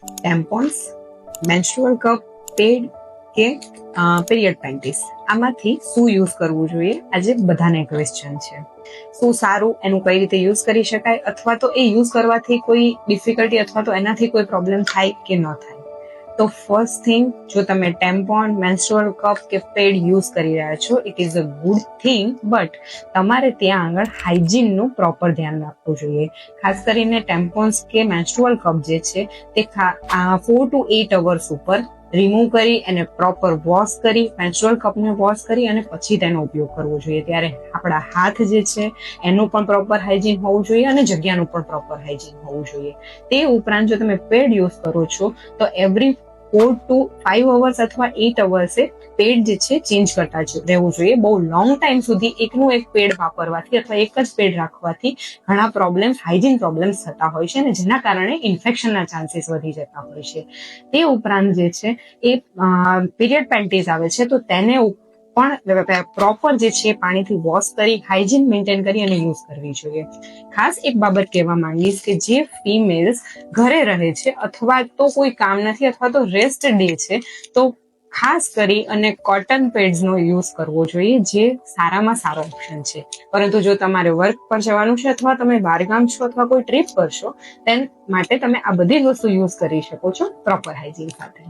ટેમ્પોન્સ, menstrual cup, pad કે period પેન્ટીસ, આમાંથી શું યુઝ કરવું જોઈએ? આજે બધાને ક્વેશ્ચન છે. શું સારું, એનું કઈ રીતે યુઝ કરી શકાય, અથવા તો એ યુઝ કરવાથી કોઈ ડિફિકલ્ટી અથવા તો એનાથી કોઈ પ્રોબ્લેમ થાય કે ન થાય? તો ફર્સ્ટ થિંગ, જો તમે ટેમ્પોન, મેન્સ્ટ્રુઅલ કપ કે પેડ યુઝ કરી રહ્યા છો, it is a good thing, but તમારે ત્યાં આગળ હાઇજીનનું પ્રોપર ધ્યાન રાખવું જોઈએ. ખાસ કરીને ટેમ્પોન્સ કે મેન્સ્ટ્રુઅલ કપ જે છે તે 4 to 8 અવર્સ ઉપર રિમૂવ કરી અને પ્રોપર વોશ કરી, મેન્સ્ટ્રુઅલ કપને વોશ કરી અને પછી તેનો ઉપયોગ કરવો જોઈએ. ત્યારે આપણા હાથ જે છે એનું પણ પ્રોપર હાઇજીન હોવું જોઈએ અને જગ્યાનું પણ પ્રોપર હાઇજીન હોવું જોઈએ. તે ઉપરાંત જો તમે પેડ યુઝ કરો છો તો એવરી 4 to 5 અવર્સ અથવા 8 અવર્સે પેડ જે છે ચેન્જ કરતા રહેવું જોઈએ. બહુ લોંગ ટાઈમ સુધી એકનું એક પેડ વાપરવાથી અથવા એક જ પેડ રાખવાથી ઘણા પ્રોબ્લેમ્સ, હાઇજીન પ્રોબ્લેમ્સ થતા હોય છે અને જેના કારણે ઇન્ફેક્શનના ચાન્સીસ વધી જતા હોય છે. તે ઉપરાંત જે છે એ પીરિયડ પેન્ટીઝ આવે છે તો તેને પણ પ્રોપર જે છે પાણીથી વોશ કરી, હાઇજીન મેન્ટેન કરી અને યુઝ કરવી જોઈએ. ખાસ એક બાબત કહેવા માંગીશ કે જે ફિમેલ્સ ઘરે રહે છે અથવા તો કોઈ કામ નથી અથવા તો રેસ્ટ ડે છે, તો ખાસ કરી અને કોટન પેડ્સનો યુઝ કરવો જોઈએ, જે સારામાં સારો ઓપ્શન છે. પરંતુ જો તમારે વર્ક પર જવાનું છે અથવા તમે બહારગામ છો અથવા કોઈ ટ્રીપ પર છો, તેના માટે તમે આ બધી જ વસ્તુ યુઝ કરી શકો છો પ્રોપર હાઇજીન સાથે.